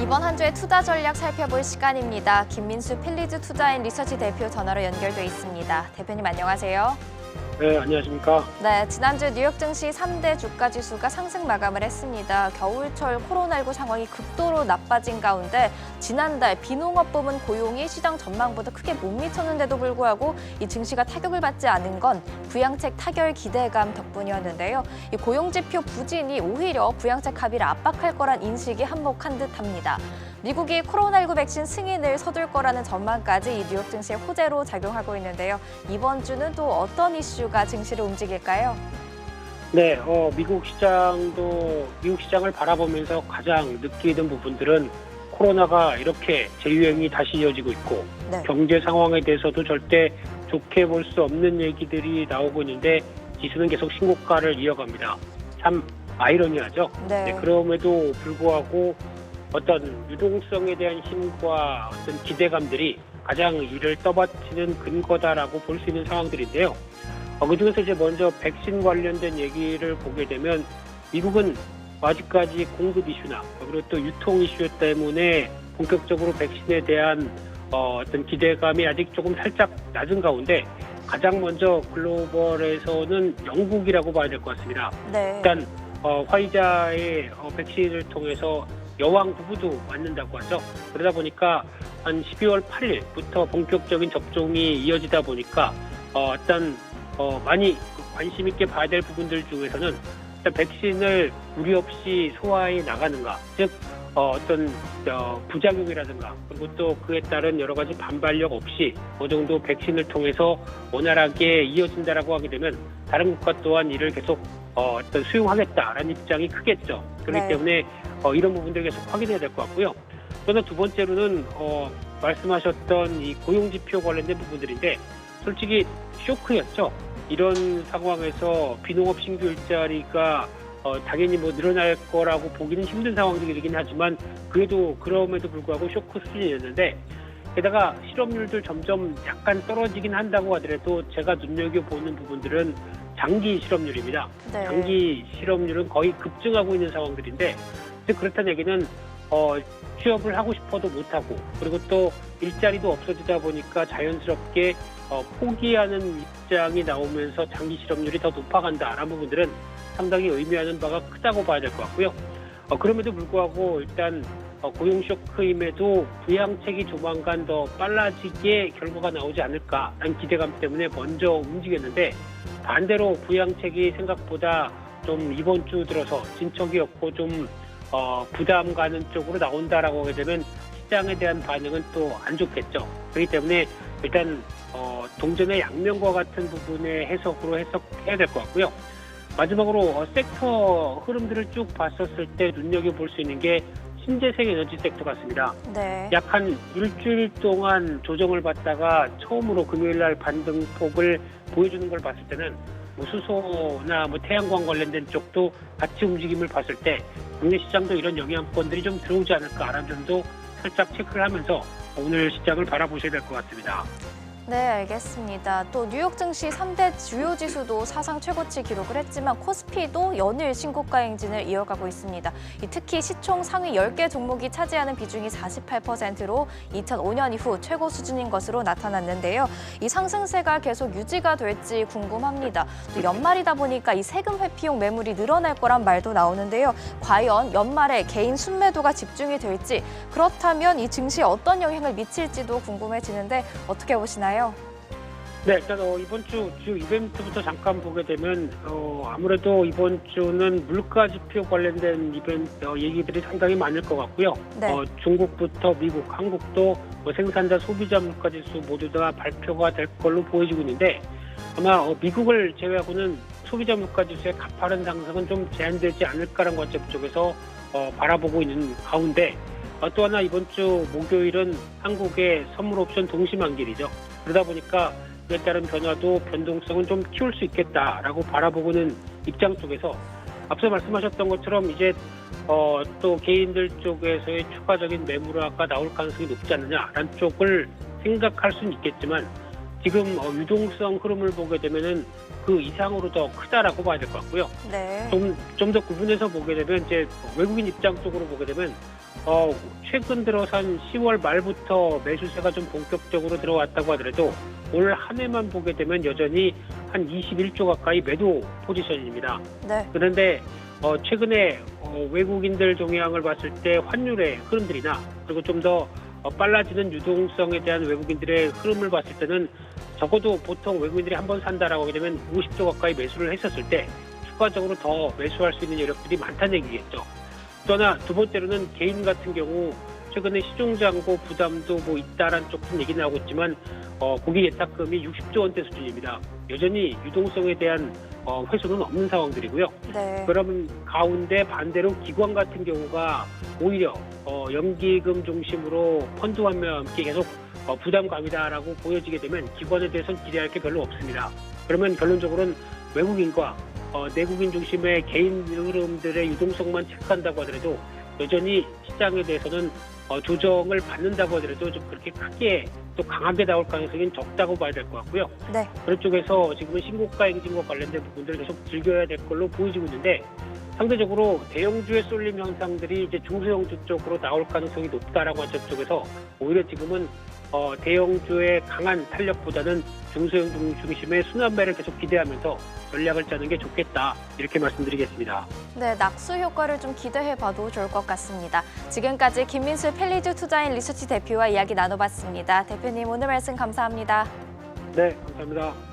이번 한 주의 투자 전략 살펴볼 시간입니다. 김민수 필리즈 투자인 리서치 대표 전화로 연결돼 있습니다. 대표님 안녕하세요. 네, 안녕하십니까. 네, 지난주 뉴욕 증시 3대 주가 지수가 상승 마감을 했습니다. 겨울철 코로나19 상황이 극도로 나빠진 가운데 지난달 비농업 부문 고용이 시장 전망보다 크게 못 미쳤는데도 불구하고 이 증시가 타격을 받지 않은 건 부양책 타결 기대감 덕분이었는데요. 이 고용 지표 부진이 오히려 부양책 합의를 압박할 거란 인식이 한몫한 듯합니다. 미국이 코로나19 백신 승인을 서둘 거라는 전망까지 이 뉴욕 증시의 호재로 작용하고 있는데요. 이번 주는 또 어떤 이슈가 증시를 움직일까요? 네, 미국 시장을 바라보면서 가장 느끼는 부분들은 코로나가 이렇게 재유행이 다시 이어지고 있고 네. 경제 상황에 대해서도 절대 좋게 볼 수 없는 얘기들이 나오고 있는데 지수는 계속 신고가를 이어갑니다. 참 아이러니하죠. 네. 그럼에도 불구하고 어떤 유동성에 대한 힘과 어떤 기대감들이 가장 이를 떠받치는 근거다라고 볼 수 있는 상황들인데요. 그중에서 이제 먼저 백신 관련된 얘기를 보게 되면 미국은 아직까지 공급 이슈나 그리고 또 유통 이슈 때문에 본격적으로 백신에 대한 어떤 기대감이 아직 조금 살짝 낮은 가운데 가장 먼저 글로벌에서는 영국이라고 봐야 될 것 같습니다. 네. 일단 화이자의 백신을 통해서 여왕 부부도 맞는다고 하죠. 그러다 보니까 한 12월 8일부터 본격적인 접종이 이어지다 보니까 많이 관심 있게 봐야 될 부분들 중에서는 일단 백신을 무리 없이 소화해 나가는가, 즉 부작용이라든가 그리고 또 그에 따른 여러 가지 반발력 없이 어느 정도 백신을 통해서 원활하게 이어진다라고 하게 되면 다른 국가 또한 이를 계속 수용하겠다라는 입장이 크겠죠. 그렇기 네. 때문에 이런 부분들 계속 확인해야 될 것 같고요. 또는 두 번째로는 말씀하셨던 이 고용지표 관련된 부분들인데 솔직히 쇼크였죠. 이런 상황에서 비농업 신규 일자리가 당연히 늘어날 거라고 보기는 힘든 상황들이긴 하지만 그럼에도 불구하고 쇼크 수준이었는데 게다가 실업률들 점점 약간 떨어지긴 한다고 하더라도 제가 눈여겨보는 부분들은 장기 실업률입니다. 네. 장기 실업률은 거의 급증하고 있는 상황들인데 그렇다는 얘기는 취업을 하고 싶어도 못하고 그리고 또 일자리도 없어지다 보니까 자연스럽게 포기하는 입장이 나오면서 장기 실업률이 더 높아간다라는 부분들은 상당히 의미하는 바가 크다고 봐야 될 것 같고요. 그럼에도 불구하고 일단 고용 쇼크임에도 부양책이 조만간 더 빨라지게 결과가 나오지 않을까라는 기대감 때문에 먼저 움직였는데 반대로 부양책이 생각보다 좀 이번 주 들어서 진척이 없고 좀 부담 가는 쪽으로 나온다라고 하게 되면 시장에 대한 반응은 또 안 좋겠죠. 그렇기 때문에 일단 동전의 양면과 같은 부분의 해석으로 해석해야 될 것 같고요. 마지막으로 섹터 흐름들을 쭉 봤었을 때 눈여겨볼 수 있는 게 신재생 에너지 sek터 같습니다. 네. 약 한 일주일 동안 조정을 받다가 처음으로 금요일 날 반등폭을 보여주는 걸 봤을 때는 수소나 태양광 관련된 쪽도 같이 움직임을 봤을 때 국내 시장도 이런 영향권들이 좀 들어오지 않을까라는 점도 살짝 체크를 하면서 오늘 시장을 바라보셔야 될 것 같습니다. 네, 알겠습니다. 또 뉴욕 증시 3대 주요 지수도 사상 최고치 기록을 했지만 코스피도 연일 신고가 행진을 이어가고 있습니다. 특히 시총 상위 10개 종목이 차지하는 비중이 48%로 2005년 이후 최고 수준인 것으로 나타났는데요. 이 상승세가 계속 유지가 될지 궁금합니다. 또 연말이다 보니까 이 세금 회피용 매물이 늘어날 거란 말도 나오는데요. 과연 연말에 개인 순매도가 집중이 될지 그렇다면 이 증시에 어떤 영향을 미칠지도 궁금해지는데 어떻게 보시나요? 네, 일단 이번 주 주요 이벤트부터 잠깐 보게 되면 아무래도 이번 주는 물가 지표 관련된 이벤트 얘기들이 상당히 많을 것 같고요. 네. 중국부터 미국, 한국도 생산자 소비자 물가 지수 모두 다 발표가 될 걸로 보여지고 있는데 아마 미국을 제외하고는 소비자 물가 지수의 가파른 상승은 좀 제한되지 않을까라는 관점 쪽에서 바라보고 있는 가운데 또 하나 이번 주 목요일은 한국의 선물 옵션 동시만기일이죠. 그러다 보니까 그에 따른 변동성은 좀 키울 수 있겠다라고 바라보고는 입장 쪽에서 앞서 말씀하셨던 것처럼 이제 또 개인들 쪽에서의 추가적인 매물화가 나올 가능성이 높지 않느냐라는 쪽을 생각할 수는 있겠지만 지금 유동성 흐름을 보게 되면은 그 이상으로 더 크다라고 봐야 될 것 같고요. 네. 좀 더 구분해서 보게 되면 이제 외국인 입장 쪽으로 보게 되면 최근 들어서 한 10월 말부터 매수세가 좀 본격적으로 들어왔다고 하더라도 올 한 해만 보게 되면 여전히 한 21조 가까이 매도 포지션입니다. 네. 그런데 최근에 외국인들 동향을 봤을 때 환율의 흐름들이나 그리고 좀 더 빨라지는 유동성에 대한 외국인들의 흐름을 봤을 때는 적어도 보통 외국인들이 한번 산다라고 하게 되면 50조 가까이 매수를 했었을 때 추가적으로 더 매수할 수 있는 여력들이 많다는 얘기겠죠. 또 하나 두 번째로는 개인 같은 경우 최근에 시중장고 부담도 있다라는 쪽은 얘기 나오고 있지만 고객 예탁금이 60조 원대 수준입니다. 여전히 유동성에 대한 회수는 없는 상황들이고요. 네. 그러면 가운데 반대로 기관 같은 경우가 오히려 연기금 중심으로 펀드와 함께 계속 부담 감이다라고 보여지게 되면 기관에 대해서는 기대할 게 별로 없습니다. 그러면 결론적으로는 외국인과 내국인 중심의 개인 흐름들의 유동성만 체크한다고 하더라도 여전히 시장에 대해서는 조정을 받는다고 하더라도 좀 그렇게 크게 또 강하게 나올 가능성이 적다고 봐야 될 것 같고요. 네. 그런 쪽에서 지금은 신고가 행진과 관련된 부분들을 계속 즐겨야 될 걸로 보여지고 있는데 상대적으로 대형주의 쏠림 현상들이 이제 중소형주 쪽으로 나올 가능성이 높다라고 하는 쪽에서 오히려 지금은 대형주의 강한 탄력보다는 중소형 중심의 순환매를 계속 기대하면서 전략을 짜는 게 좋겠다 이렇게 말씀드리겠습니다. 네, 낙수 효과를 좀 기대해봐도 좋을 것 같습니다. 지금까지 김민수 펠리즈 투자인 리서치 대표와 이야기 나눠봤습니다. 대표님 오늘 말씀 감사합니다. 네, 감사합니다.